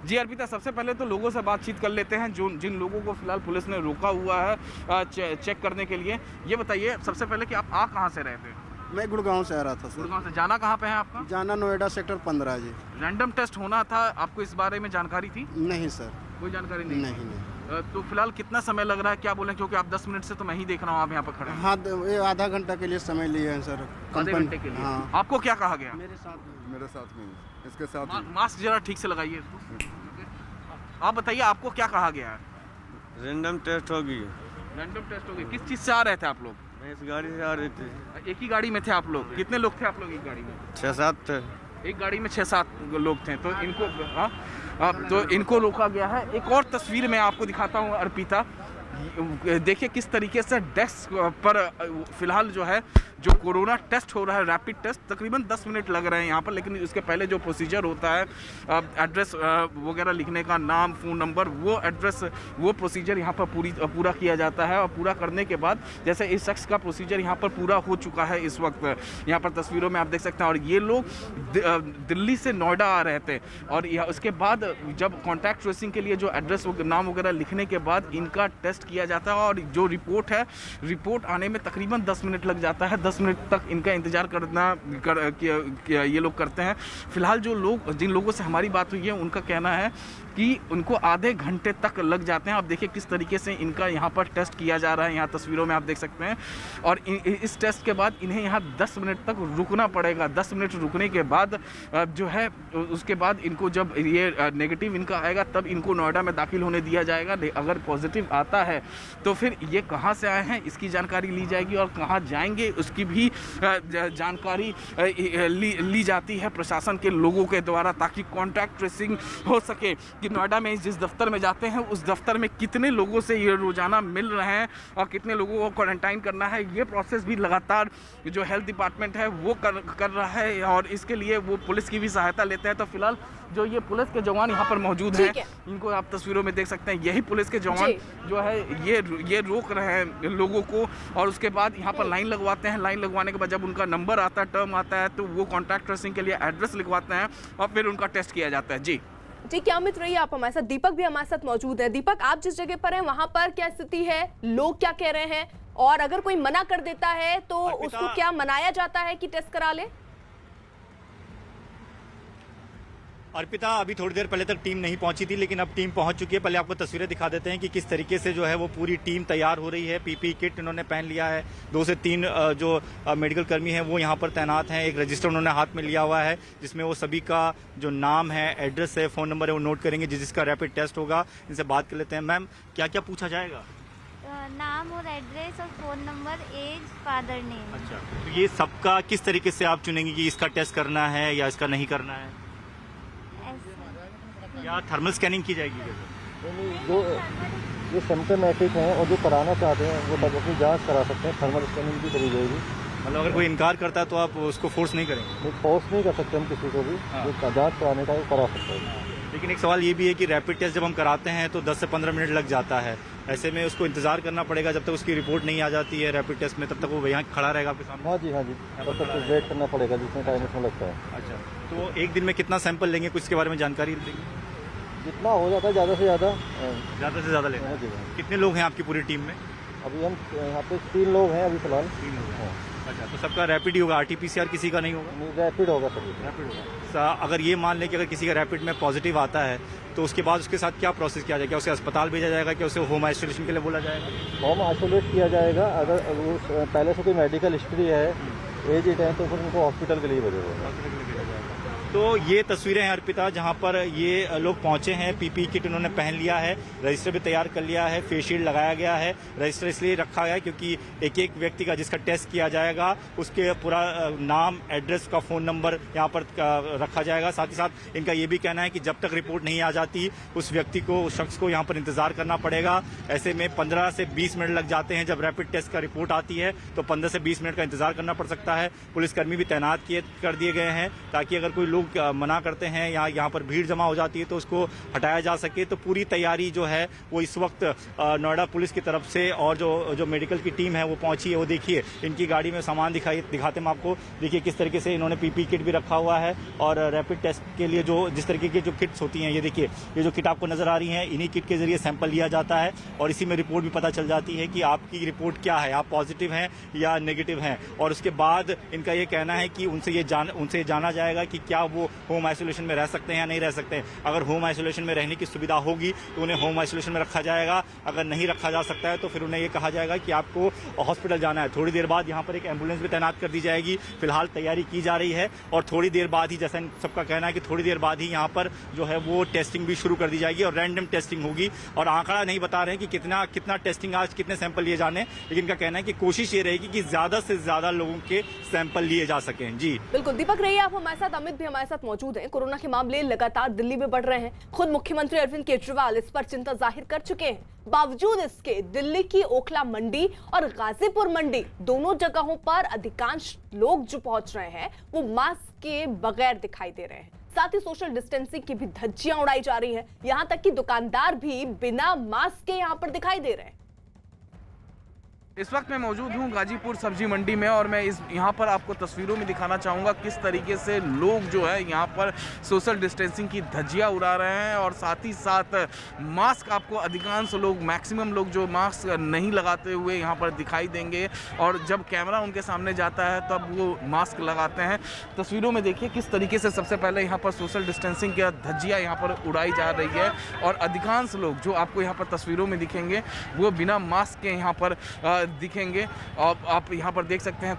जी अर्पिता, सबसे पहले तो लोगों से बातचीत कर लेते हैं जो जिन लोगों को फिलहाल पुलिस ने रोका हुआ है चेक करने के लिए। ये बताइए सबसे पहले कि आप आ कहाँ से रहे थे?
मैं गुड़गांव से आ रहा था सर।
गुड़गांव से। जाना कहाँ पे है आपका?
जाना नोएडा सेक्टर 15 जी।
रैंडम टेस्ट होना था, आपको इस बारे में जानकारी थी?
नहीं सर,
कोई जानकारी नहीं।
नहीं।
तो फिलहाल कितना समय लग रहा है, क्या बोलें, क्योंकि आप 10 मिनट से तो मैं ही देख रहा हूँ आप यहाँ पर खड़े हैं।
हाँ, ये आधा घंटा के लिए समय लिए हैं सर।
आधे घंटे के लिए?
हाँ।
आपको क्या कहा गया?
मेरे साथ में
इसके साथ
मास्क जरा ठीक से लगाइए। आप बताइए आपको क्या कहा गया है?
रैंडम टेस्ट होगी।
रैंडम टेस्ट होगी। किस चीज़ से आ रहे थे आप लोग?
मैं इस गाड़ी से आ रहे थे।
एक ही गाड़ी में थे आप लोग? कितने लोग थे आप लोग एक गाड़ी में?
6-7 थे।
एक गाड़ी में 6-7 लोग थे। तो इनको रोका गया है। एक और तस्वीर मैं आपको दिखाता हूँ अर्पिता, देखिए किस तरीके से डेस्क पर फिलहाल जो है जो कोरोना टेस्ट हो रहा है, रैपिड टेस्ट, तकरीबन 10 मिनट लग रहे हैं यहाँ पर। लेकिन उसके पहले जो प्रोसीजर होता है, एड्रेस वगैरह लिखने का, नाम, फ़ोन नंबर, वो एड्रेस, वो प्रोसीजर यहाँ पर पूरा किया जाता है। और पूरा करने के बाद जैसे इस शख्स का प्रोसीजर यहाँ पर पूरा हो चुका है इस वक्त, यहाँ पर तस्वीरों में आप देख सकते हैं। और ये लोग दिल्ली से नोएडा आ रहे थे, और उसके बाद जब कॉन्टैक्ट ट्रेसिंग के लिए जो एड्रेस नाम वगैरह लिखने के बाद इनका टेस्ट किया जाता है, और जो रिपोर्ट है, रिपोर्ट आने में तकरीबन 10 मिनट लग जाता है। 10 मिनट तक इनका इंतजार ये लोग करते हैं। फिलहाल जिन लोगों से हमारी बात हुई है उनका कहना है कि उनको आधे घंटे तक लग जाते हैं। आप देखिए किस तरीके से इनका यहाँ पर टेस्ट किया जा रहा है, यहाँ तस्वीरों में आप देख सकते हैं। और इस टेस्ट के बाद इन्हें यहाँ 10 मिनट तक रुकना पड़ेगा। 10 मिनट रुकने के बाद जो है उसके बाद इनको जब ये नेगेटिव इनका आएगा तब इनको नोएडा में दाखिल होने दिया जाएगा। अगर पॉजिटिव आता है तो फिर ये कहाँ से आए हैं इसकी जानकारी ली जाएगी, और कहाँ जाएंगे उसकी भी जानकारी ली जाती है प्रशासन के लोगों के द्वारा, ताकि कॉन्टैक्ट ट्रेसिंग हो सके कि नोएडा में जिस दफ्तर में जाते हैं उस दफ्तर में कितने लोगों से ये रोजाना मिल रहे हैं और कितने लोगों को क्वारंटाइन करना है। ये प्रोसेस भी लगातार जो हेल्थ डिपार्टमेंट है वो कर रहा है, और इसके लिए वो पुलिस की भी सहायता लेते हैं। तो फिलहाल जो ये पुलिस के जवान यहाँ पर मौजूद हैं, इनको आप तस्वीरों में देख सकते हैं। यही पुलिस के जवान जो है ये रोक रहे हैं लोगों को, और उसके बाद यहाँ पर लाइन लगवाते हैं। लाइन लगवाने के बाद जब उनका नंबर आता है, टर्म आता है, तो वो कॉन्टैक्ट ट्रेसिंग के लिए एड्रेस लिखवाते हैं और फिर उनका टेस्ट किया जाता है। जी
क्या अमित रहिए आप हमारे साथ। दीपक भी हमारे साथ मौजूद है। दीपक, आप जिस जगह पर हैं वहां पर क्या स्थिति है, लोग क्या कह रहे हैं, और अगर कोई मना कर देता है तो उसको क्या मनाया जाता है कि टेस्ट करा ले?
अर्पिता, अभी थोड़ी देर पहले तक टीम नहीं पहुंची थी, लेकिन अब टीम पहुंच चुकी है। पहले आपको तस्वीरें दिखा देते हैं कि किस तरीके से जो है वो पूरी टीम तैयार हो रही है। पीपी किट इन्होंने पहन लिया है। 2 से 3 जो मेडिकल कर्मी हैं वो यहाँ पर तैनात हैं। एक रजिस्टर उन्होंने हाथ में लिया हुआ है जिसमें वो सभी का जो नाम है, एड्रेस है, फ़ोन नंबर है वो नोट करेंगे, जिसका रैपिड टेस्ट होगा। इनसे बात कर लेते हैं। मैम, क्या क्या पूछा जाएगा?
नाम और एड्रेस और phone number, age, father name.
अच्छा, तो ये सबका किस तरीके से आप चुनेंगे कि इसका टेस्ट करना है या इसका नहीं करना है, या थर्मल स्कैनिंग की जाएगी?
जो सिम्टोमेटिक हैं और जो कराना चाहते हैं वो तब अपनी जांच करा सकते हैं, थर्मल स्कैनिंग भी करी जाएगी।
मतलब अगर कोई इनकार करता है तो आप उसको फोर्स नहीं करेंगे?
फोर्स नहीं कर सकते हम किसी को भी, जो जांच कराने का वो करा सकते हैं।
लेकिन एक सवाल ये भी है कि रैपिड टेस्ट जब हम कराते हैं तो 10 से 15 मिनट लग जाता है, ऐसे में उसको इंतजार करना पड़ेगा जब तक उसकी रिपोर्ट नहीं आ जाती है रैपिड टेस्ट में, तब तक वो यहाँ खड़ा रहेगा आपके सामने?
हाँ जी, तब तक वेट करना पड़ेगा जितने टाइम उसमें लगता है।
अच्छा, तो एक दिन में कितना सैंपल लेंगे, कुछ इसके बारे में जानकारी देंगे?
जितना हो जाता है ज़्यादा से ज़्यादा
लेंगे। कितने लोग हैं आपकी पूरी टीम में?
अभी हम यहाँ पे 3 लोग हैं अभी फिलहाल।
3 लोग हैं। अच्छा, तो सबका रैपिड ही होगा, RT-PCR किसी का नहीं होगा?
नहीं, रैपिड होगा सभी।
रैपिड होगा। अगर ये मान लें कि अगर किसी का रैपिड में पॉजिटिव आता है तो उसके बाद उसके साथ क्या प्रोसेस किया जाएगा? क्या उसे अस्पताल भेजा जाएगा, क्या उसे होम आइसोलेशन के लिए बोला जाएगा?
होम आइसोलेट किया जाएगा। अगर पहले से कोई मेडिकल हिस्ट्री है, एज है, तो फिर उनको हॉस्पिटल के लिए भेजा।
तो ये तस्वीरें हैं अर्पिता, जहां पर ये लोग पहुंचे हैं, पीपी किट उन्होंने पहन लिया है, रजिस्टर भी तैयार कर लिया है, फेस शील्ड लगाया गया है। रजिस्टर इसलिए रखा गया है क्योंकि एक एक व्यक्ति का जिसका टेस्ट किया जाएगा उसके पूरा नाम, एड्रेस का, फ़ोन नंबर यहाँ पर रखा जाएगा। साथ ही साथ इनका ये भी कहना है कि जब तक रिपोर्ट नहीं आ जाती उस व्यक्ति को, उस शख्स को यहाँ पर इंतजार करना पड़ेगा। ऐसे में 15 से 20 मिनट लग जाते हैं। जब रैपिड टेस्ट का रिपोर्ट आती है तो 15 से 20 मिनट का इंतजार करना पड़ सकता है। पुलिसकर्मी भी तैनात कर दिए गए हैं ताकि अगर कोई मना करते हैं या यहाँ पर भीड़ जमा हो जाती है तो उसको हटाया जा सके। तो पूरी तैयारी जो है वो इस वक्त नोएडा पुलिस की तरफ से और जो मेडिकल की टीम है वो पहुंची है। वो देखिए इनकी गाड़ी में सामान दिखाते हैं आपको। देखिए किस तरीके से इन्होंने पीपी किट भी रखा हुआ है और रैपिड टेस्ट के लिए जिस तरीके की जो किट्स होती हैं, ये देखिए ये जो किट आपको नजर आ रही है, इन्हीं किट के जरिए सैंपल लिया जाता है और इसी में रिपोर्ट भी पता चल जाती है कि आपकी रिपोर्ट क्या है, आप पॉजिटिव हैं या नेगेटिव हैं। और उसके बाद इनका ये कहना है कि उनसे जाना जाएगा कि क्या वो होम आइसोलेशन में रह सकते हैं या नहीं रह सकते हैं। अगर होम आइसोलेशन में रहने की सुविधा होगी तो उन्हें होम आइसोलेशन में रखा जाएगा। अगर नहीं रखा जा सकता है तो फिर उन्हें ये कहा जाएगा कि आपको हॉस्पिटल जाना है। थोड़ी देर बाद यहाँ पर एक एम्बुलेंस भी तैनात कर दी जाएगी। फिलहाल तैयारी की जा रही है और थोड़ी देर बाद ही, जैसा सबका कहना है कि थोड़ी देर बाद ही यहाँ पर जो है वो टेस्टिंग भी शुरू कर दी जाएगी और रैंडम टेस्टिंग होगी। और आंकड़ा नहीं बता रहे हैं कि कितना टेस्टिंग आज कितने सैंपल लिए जाने, लेकिन इनका कहना है कि कोशिश ये रहेगी कि ज्यादा से ज्यादा लोगों के सैंपल लिए जा सकें। जी
बिल्कुल, दीपक रहिए आप हमारे साथ। अमित भी हमारे साथ मौजूद हैं। कोरोना के मामले लगातार दिल्ली में बढ़ रहे हैं। खुद मुख्यमंत्री अरविंद केजरीवाल इस पर चिंता जाहिर कर चुके हैं। बावजूद इसके दिल्ली की ओखला मंडी और गाजीपुर मंडी दोनों जगहों पर अधिकांश लोग जो पहुंच रहे हैं वो मास्क के बगैर दिखाई दे रहे हैं। साथ ही सोशल डिस्टेंसिंग की भी धज्जियां उड़ाई जा रही हैं। यहां तक कि दुकानदार भी बिना मास्क के यहां पर दिखाई दे रहे हैं।
इस वक्त मैं मौजूद हूं गाजीपुर सब्जी मंडी में और मैं यहाँ पर आपको तस्वीरों में दिखाना चाहूँगा किस तरीके से लोग जो है यहाँ पर सोशल डिस्टेंसिंग की धज्जियाँ उड़ा रहे हैं और साथ ही साथ मास्क, आपको अधिकांश लोग, मैक्सिमम लोग जो मास्क नहीं लगाते हुए यहाँ पर दिखाई देंगे और जब कैमरा उनके सामने जाता है तब वो मास्क लगाते हैं। तस्वीरों में देखिए किस तरीके से सबसे पहले यहाँ पर सोशल डिस्टेंसिंग की धज्जियाँ यहाँ पर उड़ाई जा रही है और अधिकांश लोग जो आपको यहाँ पर तस्वीरों में दिखेंगे वो बिना मास्क के यहाँ पर दिखेंगे। और आप यहाँ पर देख सकते हैं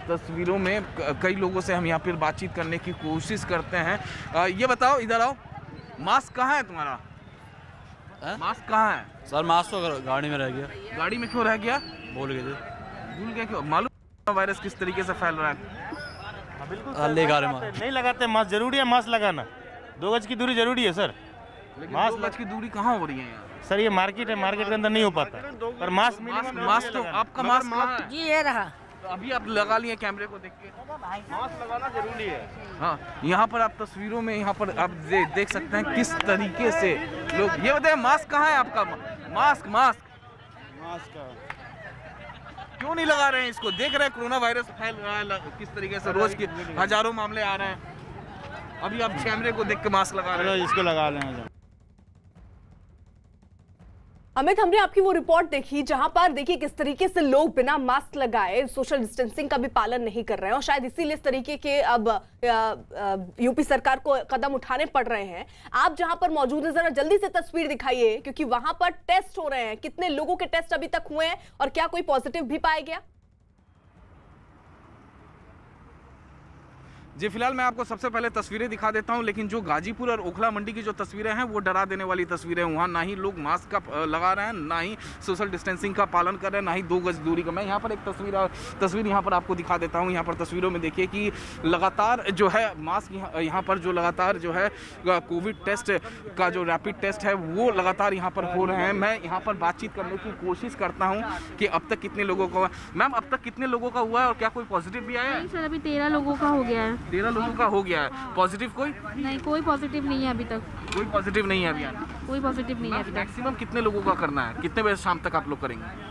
तस्वीरों में कई लोगों से हम यहाँ पर बातचीत करने की कोशिश करते हैं। ये बताओ, इधर आओ, मास्क कहाँ है तुम्हारा? मास्क कहाँ है?
सर मास्क तो गाड़ी में रह गया।
गाड़ी में क्यों रह गया?
भूल गए
क्यों? मालूम वायरस किस तरीके से फैल रहा है?
बिल्कुल
नहीं लगाते मास्क। जरूरी है मास्क लगाना, 2 गज की दूरी जरूरी है सर।
मास्क 2 गज की दूरी कहाँ हो रही है यहाँ?
सर ये मार्केट है, मार्केट के अंदर नहीं हो पाता। पर मास्क
तो आपका मास्क
जी ये रहा।
तो अभी आप लगा लिए कैमरे को देख के।
मास्क लगाना जरूरी है।
हाँ, यहाँ पर आप तस्वीरों में यहाँ पर आप देख सकते हैं किस तरीके से लोग। ये बताइए मास्क कहाँ है आपका? मास्क क्यों नहीं लगा रहे हैं? इसको देख रहे हैं कोरोना वायरस फैल रहा है किस तरीके से, रोज के हजारों मामले आ रहे हैं। अभी आप कैमरे को देख के मास्क लगा रहे हैं।
इसको लगा लें।
अमित, हमने आपकी वो रिपोर्ट देखी जहां पर देखिए किस तरीके से लोग बिना मास्क लगाए सोशल डिस्टेंसिंग का भी पालन नहीं कर रहे हैं और शायद इसीलिए इस तरीके के अब यूपी सरकार को कदम उठाने पड़ रहे हैं। आप जहां पर मौजूद हैं, जरा जल्दी से तस्वीर दिखाइए क्योंकि वहां पर टेस्ट हो रहे हैं। कितने लोगों के टेस्ट अभी तक हुए हैं और क्या कोई पॉजिटिव भी पाया गया?
जी फिलहाल मैं आपको सबसे पहले तस्वीरें दिखा देता हूं, लेकिन जो गाजीपुर और ओखला मंडी की जो तस्वीरें हैं वो डरा देने वाली तस्वीरें हैं। वहाँ ना ही लोग मास्क का लगा रहे हैं, ना ही सोशल डिस्टेंसिंग का पालन कर रहे हैं, ना ही 2 गज दूरी का। मैं यहाँ पर एक तस्वीर यहाँ पर आपको दिखा देता हूँ। यहाँ पर तस्वीरों में देखिए कि लगातार जो है मास्क यहाँ पर जो लगातार जो है कोविड टेस्ट का जो रैपिड टेस्ट है वो लगातार यहाँ पर हो रहे हैं। मैं यहाँ पर बातचीत करने की कोशिश करता हूँ कि अब तक कितने लोगों का। मैम, अब तक कितने लोगों का हुआ है और क्या कोई पॉजिटिव भी आया है?
सर अभी 13 लोगों का हो गया है।
13 लोगों का हो गया है। पॉजिटिव कोई
नहीं, कोई पॉजिटिव नहीं है अभी तक।
कोई पॉजिटिव नहीं है अभी?
कोई पॉजिटिव नहीं है अभी तक।
मैक्सिमम कितने लोगों का करना है? कितने बजे शाम तक आप लोग करेंगे?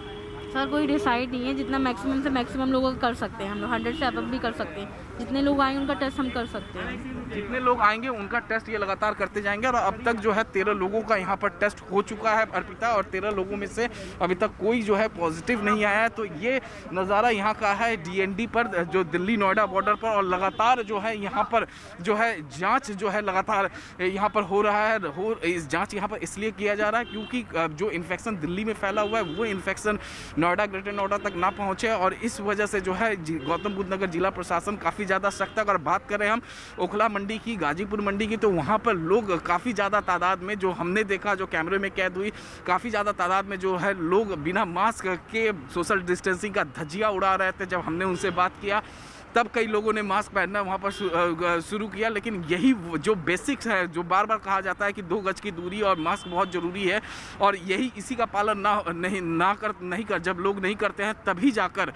सर कोई डिसाइड नहीं है, जितना मैक्सिमम से मैक्सिमम लोगों का कर सकते हैं हम लोग, 100 से अबव भी कर सकते हैं। जितने लोग आएंगे उनका टेस्ट हम कर सकते हैं।
जितने लोग आएंगे उनका टेस्ट ये लगातार करते जाएंगे और अब तक जो है 13 लोगों का यहाँ पर टेस्ट हो चुका है अर्पिता, और 13 लोगों में से अभी तक कोई जो है पॉजिटिव नहीं आया है। तो ये नज़ारा यहाँ का है DND पर, जो दिल्ली नोएडा बॉर्डर पर, और लगातार जो है यहाँ पर जो है जांच जो है लगातार यहाँ पर हो रहा है। इस जांच यहाँ पर इसलिए किया जा रहा है क्योंकि जो इन्फेक्शन दिल्ली में फैला हुआ है वो इन्फेक्शन नोएडा, ग्रेटर नोएडा तक ना पहुँचे, और इस वजह से जो है गौतम बुद्ध नगर जिला प्रशासन काफ़ी ज़्यादा सख्त है। अगर बात करें हम ओखला मंडी की, गाजीपुर मंडी की, तो वहाँ पर लोग काफ़ी ज़्यादा तादाद में, जो हमने देखा, जो कैमरे में कैद हुई, काफ़ी ज़्यादा तादाद में जो है लोग बिना मास्क के सोशल डिस्टेंसिंग का धज्जियाँ उड़ा रहे थे। जब हमने उनसे बात किया तब कई लोगों ने मास्क पहनना वहाँ पर शुरू किया, लेकिन यही जो बेसिक्स है, जो बार बार कहा जाता है कि 2 गज की दूरी और मास्क बहुत ज़रूरी है, और यही इसी का पालन नहीं कर जब लोग नहीं करते हैं तभी जाकर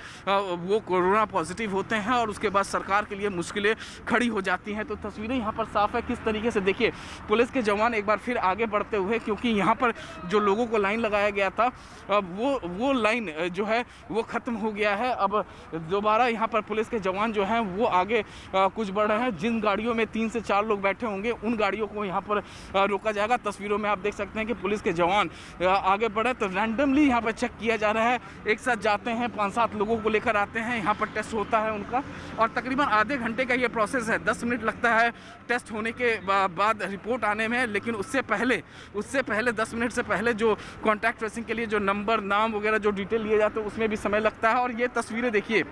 वो कोरोना पॉजिटिव होते हैं, और उसके बाद सरकार के लिए मुश्किलें खड़ी हो जाती हैं। तो तस्वीरें यहाँ पर साफ है किस तरीके से। देखिए पुलिस के जवान एक बार फिर आगे बढ़ते हुए, क्योंकि यहाँ पर जो लोगों को लाइन लगाया गया था वो लाइन जो है वो ख़त्म हो गया है। अब दोबारा यहाँ पर पुलिस के जवान जो हैं वो आगे कुछ बढ़ रहे हैं। जिन गाड़ियों में 3 से 4 लोग बैठे होंगे उन गाड़ियों को यहाँ पर रोका जाएगा। तस्वीरों में आप देख सकते हैं कि पुलिस के जवान आगे बढ़े तो रैंडमली यहाँ पर चेक किया जा रहा है। एक साथ जाते हैं, 5-7 लोगों को लेकर आते हैं, यहाँ पर टेस्ट होता है उनका, और तकरीबन आधे घंटे का ये प्रोसेस है। 10 मिनट लगता है टेस्ट होने के बाद रिपोर्ट आने में, लेकिन उससे पहले 10 मिनट से पहले जो कॉन्टैक्ट ट्रेसिंग के लिए जो नंबर, नाम वगैरह जो डिटेल लिए जाते हैं उसमें भी समय लगता है। और ये तस्वीरें देखिए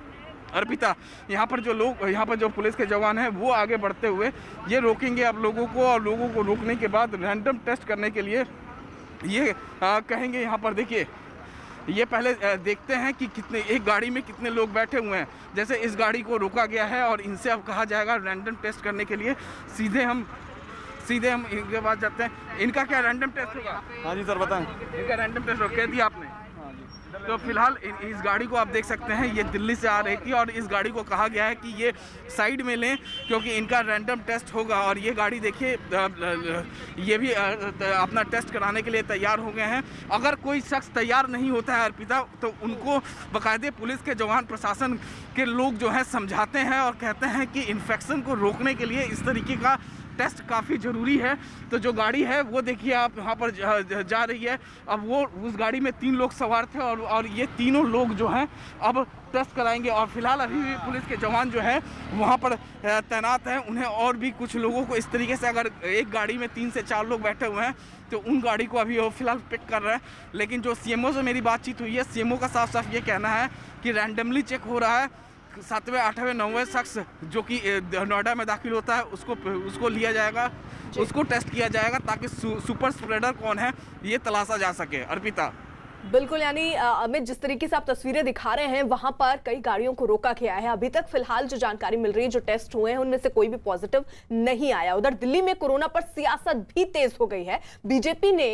अर्पिता, यहाँ पर जो पुलिस के जवान हैं वो आगे बढ़ते हुए ये रोकेंगे अब लोगों को, और लोगों को रोकने के बाद रैंडम टेस्ट करने के लिए ये कहेंगे। यहाँ पर देखिए ये पहले देखते हैं कि एक गाड़ी में कितने लोग बैठे हुए हैं। जैसे इस गाड़ी को रोका गया है और इनसे अब कहा जाएगा रैंडम टेस्ट करने के लिए। सीधे हम इनके पास जाते हैं। इनका क्या रैंडम टेस्ट होगा?
हाँ जी सर बताएं।
इनका रैंडम टेस्ट कह दिया आपने? तो फिलहाल इस गाड़ी को आप देख सकते हैं, ये दिल्ली से आ रही थी, और इस गाड़ी को कहा गया है कि ये साइड में लें क्योंकि इनका रैंडम टेस्ट होगा। और ये गाड़ी देखिए ये भी अपना टेस्ट कराने के लिए तैयार हो गए हैं। अगर कोई शख्स तैयार नहीं होता है अर्पिता, तो उनको बाकायदे पुलिस के जवान, प्रशासन के लोग जो है समझाते हैं और कहते हैं कि इन्फेक्शन को रोकने के लिए इस तरीके का टेस्ट काफ़ी ज़रूरी है। तो जो गाड़ी है वो देखिए आप यहाँ पर जा रही है। अब वो उस गाड़ी में 3 लोग सवार थे, और ये तीनों लोग जो हैं अब टेस्ट कराएंगे। और फिलहाल अभी भी पुलिस के जवान जो हैं वहाँ पर तैनात हैं। उन्हें और भी कुछ लोगों को इस तरीके से, अगर एक गाड़ी में 3 से 4 लोग बैठे हुए हैं तो उन गाड़ी को अभी वो फिलहाल पिक कर रहे हैं। लेकिन जो CMO से मेरी बातचीत हुई है, CMO का साफ साफ ये कहना है कि रैंडमली चेक हो रहा है। 7वें, 8वें, 9वें शख्स जो कि नोएडा में दाखिल होता है उसको लिया जाएगा, उसको टेस्ट किया जाएगा, ताकि सुपर स्प्रेडर कौन है ये तलाशा जा सके। अर्पिता
बिल्कुल, यानी अमित जिस तरीके से आप तस्वीरें दिखा रहे हैं वहां पर कई गाड़ियों को रोका गया है। अभी तक फिलहाल जो जानकारी मिल रही है, जो टेस्ट हुए हैं उनमें से कोई भी पॉजिटिव नहीं आया। उधर दिल्ली में कोरोना पर सियासत भी तेज हो गई है। बीजेपी ने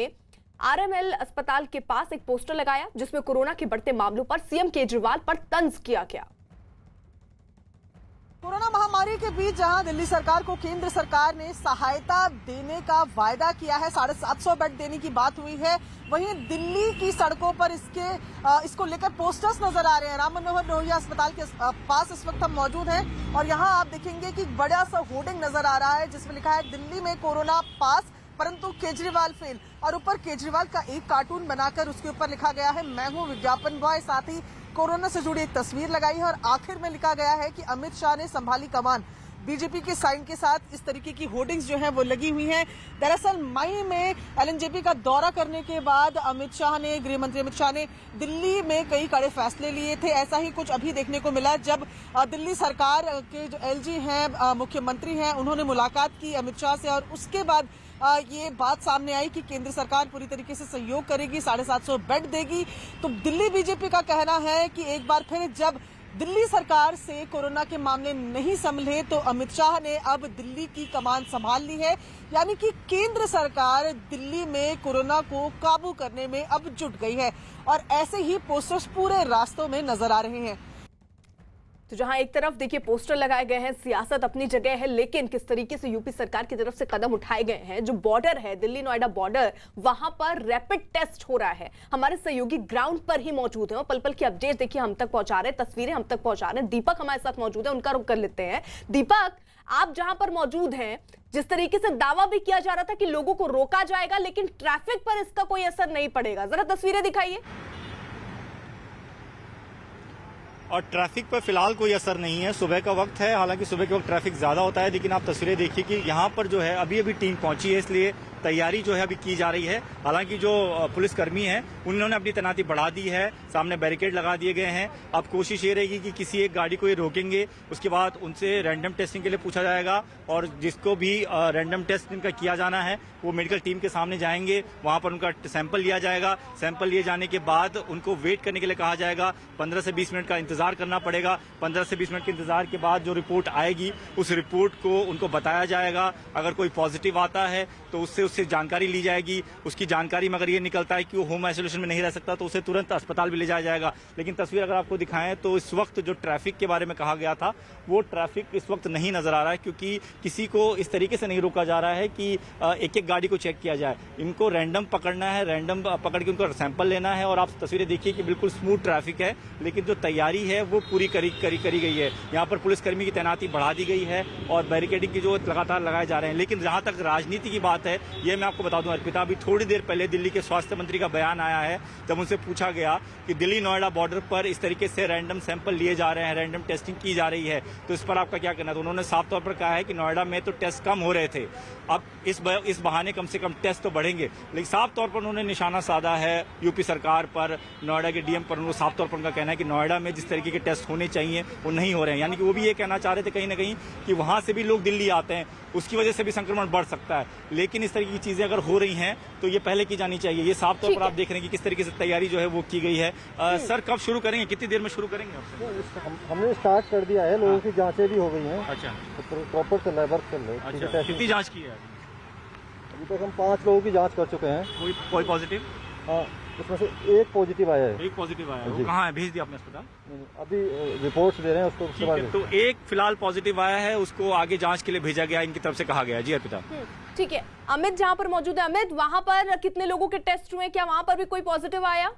RML अस्पताल के पास एक पोस्टर लगाया जिसमें कोरोना के बढ़ते मामलों पर CM केजरीवाल पर तंज किया गया।
कोरोना महामारी के बीच जहां दिल्ली सरकार को केंद्र सरकार ने सहायता देने का वायदा किया है, 750 बेड देने की बात हुई है, वहीं दिल्ली की सड़कों पर इसको लेकर पोस्टर्स नजर आ रहे हैं। राम मनोहर लोहिया अस्पताल के पास इस वक्त हम मौजूद हैं और यहां आप देखेंगे कि बड़ा सा होर्डिंग नजर आ रहा है जिसमें लिखा है दिल्ली में कोरोना पास परंतु केजरीवाल फेल, और ऊपर केजरीवाल का एक कार्टून बनाकर उसके ऊपर लिखा गया है मैं हूं विज्ञापन बॉय। साथ ही कोरोना से जुड़ी एक तस्वीर लगाई है और आखिर में लिखा गया है कि अमित शाह ने संभाली कमान। बीजेपी के साइन के साथ इस तरीके की होर्डिंग्स जो है वो लगी हुई हैं। दरअसल मई में LNJP का दौरा करने के बाद अमित शाह ने, गृह मंत्री अमित शाह ने दिल्ली में कई कड़े फैसले लिए थे। ऐसा ही कुछ अभी देखने को मिला जब दिल्ली सरकार के जो LG हैं, मुख्यमंत्री हैं, उन्होंने मुलाकात की अमित शाह से और उसके बाद ये बात सामने आई कि केंद्र सरकार पूरी तरीके से सहयोग करेगी, 750 बेड देगी। तो दिल्ली बीजेपी का कहना है कि एक बार फिर जब दिल्ली सरकार से कोरोना के मामले नहीं संभले तो अमित शाह ने अब दिल्ली की कमान संभाल ली है, यानी कि केंद्र सरकार दिल्ली में कोरोना को काबू करने में अब जुट गई है और ऐसे ही पोस्टर्स पूरे रास्तों में नजर आ रहे हैं।
तो जहां एक तरफ देखिए पोस्टर लगाए गए हैं, सियासत अपनी जगह है, लेकिन किस तरीके से यूपी सरकार की तरफ से कदम उठाए गए हैं। जो बॉर्डर है, दिल्ली नोएडा बॉर्डर, वहां पर रैपिड टेस्ट हो रहा है। हमारे सहयोगी ग्राउंड पर ही मौजूद हैं और पल पल की अपडेट देखिए हम तक पहुंचा रहे हैं, तस्वीरें हम तक पहुंचा रहे हैं। दीपक हमारे साथ मौजूद है, उनका रुख कर लेते हैं। दीपक, आप जहां पर मौजूद हैं, जिस तरीके से दावा भी किया जा रहा था कि लोगों को रोका जाएगा लेकिन ट्रैफिक पर इसका कोई असर नहीं पड़ेगा, जरा तस्वीरें दिखाइए।
और ट्रैफिक पर फिलहाल कोई असर नहीं है। सुबह का वक्त है, हालांकि सुबह के वक्त ट्रैफिक ज्यादा होता है, लेकिन आप तस्वीरें देखिए कि यहाँ पर जो है अभी अभी टीम पहुंची है, इसलिए तैयारी जो है अभी की जा रही है। हालांकि जो पुलिसकर्मी हैं उन्होंने अपनी तैनाती बढ़ा दी है, सामने बैरिकेड लगा दिए गए हैं। अब कोशिश ये रहेगी कि किसी एक गाड़ी को ये रोकेंगे, उसके बाद उनसे रैंडम टेस्टिंग के लिए पूछा जाएगा और जिसको भी रैंडम टेस्ट इनका किया जाना है वो मेडिकल टीम के सामने जाएंगे, वहां पर उनका सैंपल लिया जाएगा। सैंपल लिए जाने के बाद उनको वेट करने के लिए कहा जाएगा, 15 से 20 मिनट का इंतजार करना पड़ेगा। 15 से 20 मिनट के इंतजार के बाद जो रिपोर्ट आएगी उस रिपोर्ट को उनको बताया जाएगा। अगर कोई पॉजिटिव आता है तो उससे जानकारी ली जाएगी। उसकी जानकारी में अगर ये निकलता है कि वो होम आइसोलेशन में नहीं रह सकता तो उसे तुरंत अस्पताल भी ले जाया जाएगा। लेकिन तस्वीर अगर आपको दिखाएं तो इस वक्त जो ट्रैफिक के बारे में कहा गया था वो ट्रैफिक इस वक्त नहीं नजर आ रहा है, क्योंकि किसी को इस तरीके से नहीं रोका जा रहा है कि एक एक गाड़ी को चेक किया जाए। इनको रैंडम पकड़ना है, रैंडम पकड़ के उनको सैंपल लेना है। और आप तस्वीरें देखिए कि बिल्कुल स्मूथ ट्रैफिक है, लेकिन जो तैयारी है वो पूरी करी गई है। यहाँ पर पुलिसकर्मी की तैनाती बढ़ा दी गई है और बैरिकेडिंग की जो लगातार लगाए जा रहे हैं। लेकिन जहां तक राजनीति की बात है, ये मैं आपको बता दूं अर्पिता, अभी थोड़ी देर पहले दिल्ली के स्वास्थ्य मंत्री का बयान आया है, जब उनसे पूछा गया कि दिल्ली नोएडा बॉर्डर पर इस तरीके से रैंडम सैंपल लिए जा रहे हैं, रैंडम टेस्टिंग की जा रही है, तो इस पर आपका क्या कहना है? तो उन्होंने साफ तौर पर कहा है कि नोएडा में तो टेस्ट कम हो रहे थे, अब इस बहाने कम से कम टेस्ट तो बढ़ेंगे। लेकिन साफ तौर पर उन्होंने निशाना साधा है यूपी सरकार पर, नोएडा के डीएम पर। उनको साफ तौर पर उनका कहना है कि नोएडा में जिस तरीके के टेस्ट होने चाहिए वो नहीं हो रहे हैं। यानी कि वो भी ये कहना चाह रहे थे कहीं ना कहीं कि वहां से भी लोग दिल्ली आते हैं, उसकी वजह से भी संक्रमण बढ़ सकता है। लेकिन इस तरीके की चीजें अगर हो रही हैं तो ये पहले की जानी चाहिए। ये साफ तौर पर आप देख रहे हैं कि किस तरीके से तैयारी जो है वो की गई है। सर, कब शुरू करेंगे, कितनी देर में शुरू करेंगे?
हमने स्टार्ट कर दिया है, लोगों की जांचें भी हो गई हैं।
अच्छा,
प्रॉपर चल रहा है, वर्क चल रहा है।
अच्छा, कितनी जांच की है?
अभी तक हम 5 लोगों की जांच कर चुके हैं।
कोई पॉजिटिव?
हाँ, उसमें से एक पॉजिटिव आया है।
एक पॉजिटिव आया है, वो कहाँ है? भेज दिया आपने अस्पताल?
अभी रिपोर्ट्स दे रहे हैं उसको, उसके बाद।
तो एक फिलहाल पॉजिटिव आया है, उसको आगे जांच के लिए भेजा गया, इनकी तरफ से कहा गया। जी अर्पिता।
ठीक है, अमित जहां पर मौजूद है, अमित वहां पर कितने लोगों के टेस्ट हुए, क्या वहां पर भी कोई पॉजिटिव आया?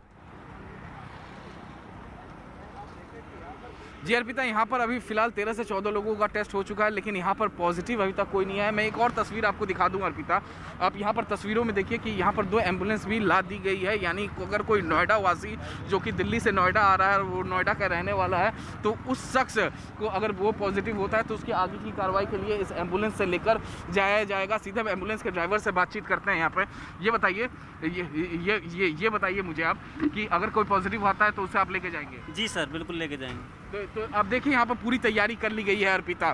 जी अर्पिता, यहाँ पर अभी फिलहाल 13 से 14 लोगों का टेस्ट हो चुका है, लेकिन यहाँ पर पॉजिटिव अभी तक कोई नहीं आया। मैं एक और तस्वीर आपको दिखा दूँ अर्पिता, आप यहाँ पर तस्वीरों में देखिए कि यहाँ पर 2 एम्बुलेंस भी ला दी गई है। यानी अगर कोई नोएडा वासी जो कि दिल्ली से नोएडा आ रहा है, वो नोएडा का रहने वाला है, तो उस शख्स को अगर वो पॉजिटिव होता है तो उसकी आगे की कार्रवाई के लिए इस एम्बुलेंस से लेकर जाया जाएगा। सीधे एम्बुलेंस के ड्राइवर से बातचीत करते हैं यहाँ पर। ये बताइए, ये बताइए मुझे आप कि अगर कोई पॉजिटिव आता है तो उसे आप लेके जाएंगे?
जी सर, बिल्कुल लेके जाएंगे।
तो अब देखिए यहाँ पर पूरी तैयारी कर ली गई है अर्पिता।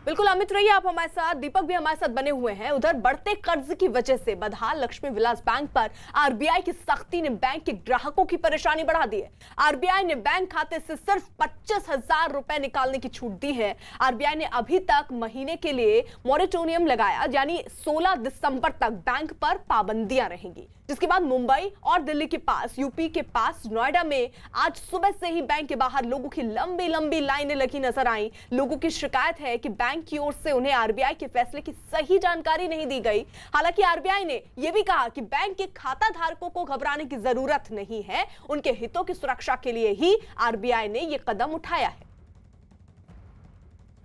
बिल्कुल अमित रहिए आप हमारे साथ, दीपक भी हमारे साथ बने हुए हैं। उधर बढ़ते कर्ज की वजह से बदहाल लक्ष्मी विलास बैंक पर आरबीआई की सख्ती ने बैंक के ग्राहकों की परेशानी बढ़ा दी है। आरबीआई ने बैंक खाते से सिर्फ 25,000 रुपए निकालने की छूट दी है। आरबीआई ने अभी तक महीने के लिए मॉरेटोरियम लगाया, यानी 16 दिसंबर तक बैंक पर पाबंदियां रहेंगी, जिसके बाद मुंबई और दिल्ली के पास, यूपी के पास नोएडा में आज सुबह से ही बैंक के बाहर लोगों की लंबी लंबी लाइनें लगी नजर आई। लोगों की शिकायत है कि बैंक की ओर से उन्हें आरबीआई के फैसले की सही जानकारी नहीं दी गई। हालांकि आरबीआई ने यह भी कहा कि बैंक के खाता धारकों को घबराने की जरूरत नहीं है, उनके हितों की सुरक्षा के लिए ही आरबीआई ने यह कदम उठाया है।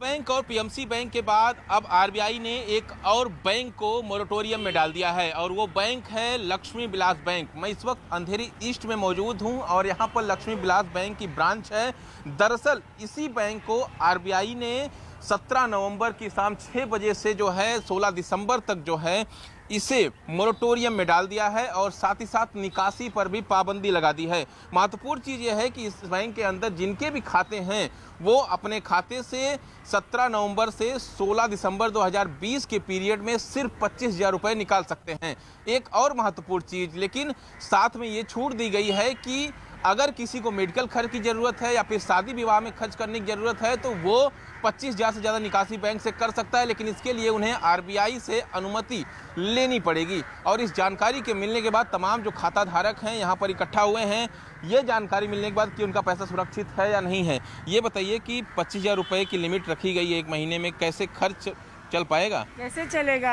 बैंक और पीएमसी बैंक के बाद अब आरबीआई ने एक और बैंक को मोरेटोरियम में डाल दिया है, और वो बैंक है लक्ष्मी विलास बैंक। मैं इस वक्त अंधेरी ईस्ट में मौजूद हूं और यहां पर लक्ष्मी विलास बैंक की ब्रांच है। दरअसल इसी बैंक को आरबीआई ने 17 नवंबर की शाम 6 बजे से जो है 16 दिसंबर तक जो है इसे मोरेटोरियम में डाल दिया है, और साथ ही साथ निकासी पर भी पाबंदी लगा दी है। महत्वपूर्ण चीज़ यह है कि इस बैंक के अंदर जिनके भी खाते हैं वो अपने खाते से 17 नवंबर से 16 दिसंबर 2020 के पीरियड में सिर्फ 25,000 रुपये निकाल सकते हैं। एक और महत्वपूर्ण चीज़ लेकिन साथ में ये छूट दी गई है कि अगर किसी को मेडिकल खर्च की ज़रूरत है या फिर शादी विवाह में खर्च करने की ज़रूरत है तो वो 25,000 से ज़्यादा निकासी बैंक से कर सकता है, लेकिन इसके लिए उन्हें RBI से अनुमति लेनी पड़ेगी। और इस जानकारी के मिलने के बाद तमाम जो खाता धारक हैं यहाँ पर इकट्ठा हुए हैं, ये जानकारी मिलने के बाद कि उनका पैसा सुरक्षित है या नहीं है। ये बताइए कि 25,000 रुपये की लिमिट रखी गई है एक महीने में, कैसे खर्च चल पाएगा?
कैसे चलेगा?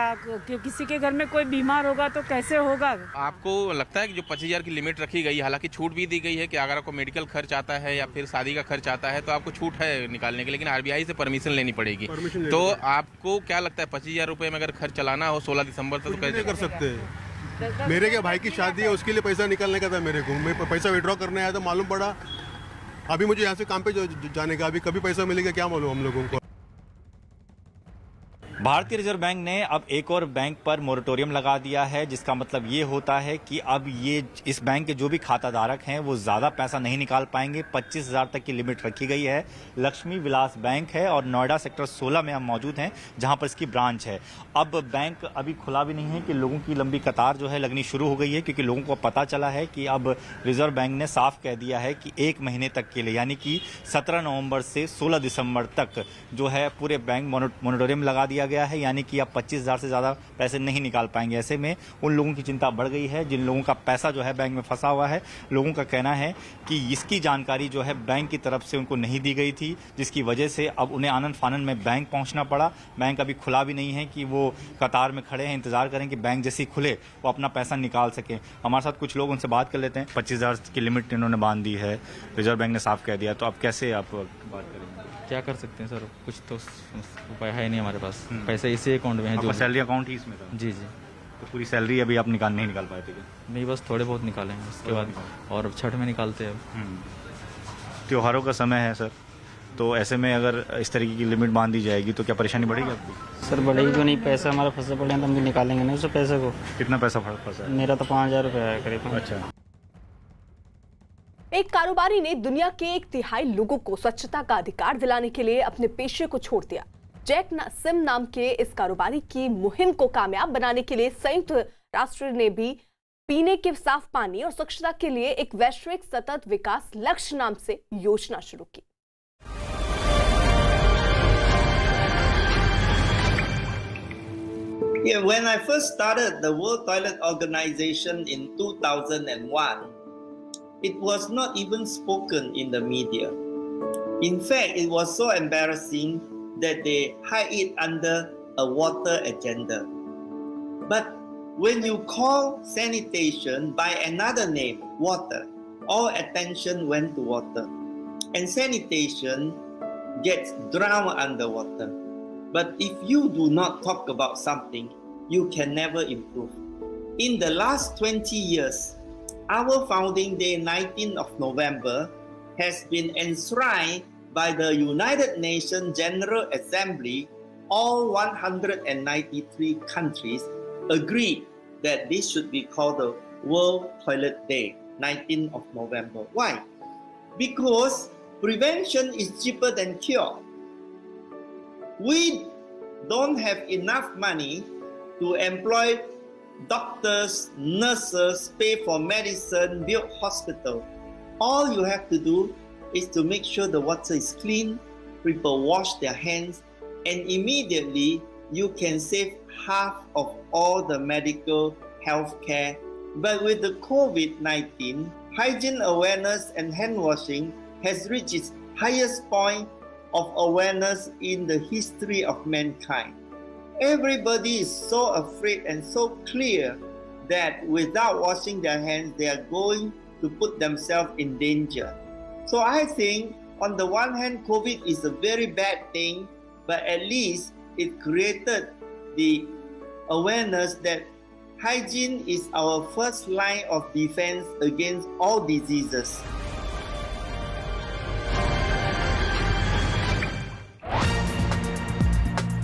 किसी के घर में कोई बीमार होगा तो कैसे होगा?
आपको लगता है कि जो 25,000 की लिमिट रखी गई, हालांकि छूट भी दी गई है कि अगर आपको मेडिकल खर्च आता है या फिर शादी का खर्च आता है तो आपको छूट है निकालने की, लेकिन RBI से परमिशन लेनी पड़ेगी। तो आपको क्या लगता है 25,000 रुपये में अगर खर्च चलाना हो 16 दिसंबर तक तो कैसे
कर सकते हैं? मेरे क्या भाई की शादी है, उसके लिए पैसा निकालने का था मेरे को, मैं पैसा विड्रॉ करने आया तो मालूम पड़ा अभी मुझे यहाँ से काम पे जाने का, अभी कभी पैसा मिलेगा क्या मालूम हम लोगों को।
भारतीय रिजर्व बैंक ने अब एक और बैंक पर मोरेटोरियम लगा दिया है, जिसका मतलब ये होता है कि अब ये इस बैंक के जो भी खाता धारक हैं वो ज़्यादा पैसा नहीं निकाल पाएंगे। 25,000 तक की लिमिट रखी गई है। लक्ष्मी विलास बैंक है और नोएडा सेक्टर 16 में हम मौजूद हैं, जहां पर इसकी ब्रांच है। अब बैंक अभी खुला भी नहीं है कि लोगों की लंबी कतार जो है लगनी शुरू हो गई है, क्योंकि लोगों को पता चला है कि अब रिजर्व बैंक ने साफ कह दिया है कि 1 महीने तक के लिए, यानी कि 17 नवंबर से 16 दिसंबर तक जो है पूरे बैंक मोरेटोरियम लगा दिया गया है, यानी कि आप 25,000 से ज़्यादा पैसे नहीं निकाल पाएंगे। ऐसे में उन लोगों की चिंता बढ़ गई है जिन लोगों का पैसा जो है बैंक में फंसा हुआ है। लोगों का कहना है कि इसकी जानकारी जो है बैंक की तरफ से उनको नहीं दी गई थी, जिसकी वजह से अब उन्हें आनन फानन में बैंक पहुंचना पड़ा। बैंक अभी खुला भी नहीं है कि वो कतार में खड़े हैं, इंतजार करें कि बैंक जैसे ही खुले वो अपना पैसा निकाल सकें। हमारे साथ कुछ लोग, उनसे बात कर लेते हैं। 25,000 की लिमिट इन्होंने बांध दी है, रिजर्व बैंक ने साफ कह दिया, तो अब कैसे आप बात करेंगे?
क्या कर सकते हैं सर, कुछ तो उपाय है नहीं हमारे पास। पैसे इसी अकाउंट में है, जो
सैलरी अकाउंट ही इसमें था।
जी जी।
तो पूरी सैलरी अभी आप नहीं निकाल पाए थे?
नहीं, बस थोड़े बहुत निकाले हैं, उसके बाद और छठ में निकालते हैं।
त्योहारों का समय है सर, तो ऐसे में अगर इस तरीके की लिमिट बांध दी जाएगी तो क्या परेशानी बढ़ेगी आपको?
सर बढ़ेगी तो नहीं, पैसा हमारा फंसे पड़े हैं तो हम भी निकालेंगे नहीं उस पैसे को।
कितना पैसा फंसा है?
मेरा तो 5,000 रुपये है करीब।
अच्छा।
एक कारोबारी ने दुनिया के 1/3 लोगों को स्वच्छता का अधिकार दिलाने के लिए अपने पेशे को छोड़ दिया। जैक सिम नाम के इस कारोबारी की मुहिम को कामयाब बनाने के लिए संयुक्त राष्ट्र ने भी पीने के साफ पानी और स्वच्छता के लिए एक वैश्विक सतत विकास लक्ष्य नाम से योजना शुरू की।
Yeah, when I first started the World Toilet Organization in 2001, it was not even spoken in the media. In fact, it was so embarrassing that they hide it under a water agenda. But when you call sanitation by another name, water, all attention went to water. And sanitation gets drowned underwater. But if you do not talk about something, you can never improve. In the last 20 years, our founding day, 19th of November, has been enshrined by the United Nations General Assembly. All 193 countries agreed that this should be called the World Toilet Day, 19th of November. Why? Because prevention is cheaper than cure. We don't have enough money to employ doctors, nurses, pay for medicine, build hospital. All you have to do is to make sure the water is clean, people wash their hands, and immediately you can save half of all the medical health care. But with the COVID-19, hygiene awareness and hand washing has reached its highest point of awareness in the history of mankind. Everybody is so afraid and so clear that without washing their hands, they are going to put themselves in danger. So I think on the one hand, COVID is a very bad thing, but at least it created the awareness that hygiene is our first line of defense against all diseases.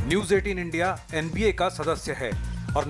News 18 India NBA का सदस्य है और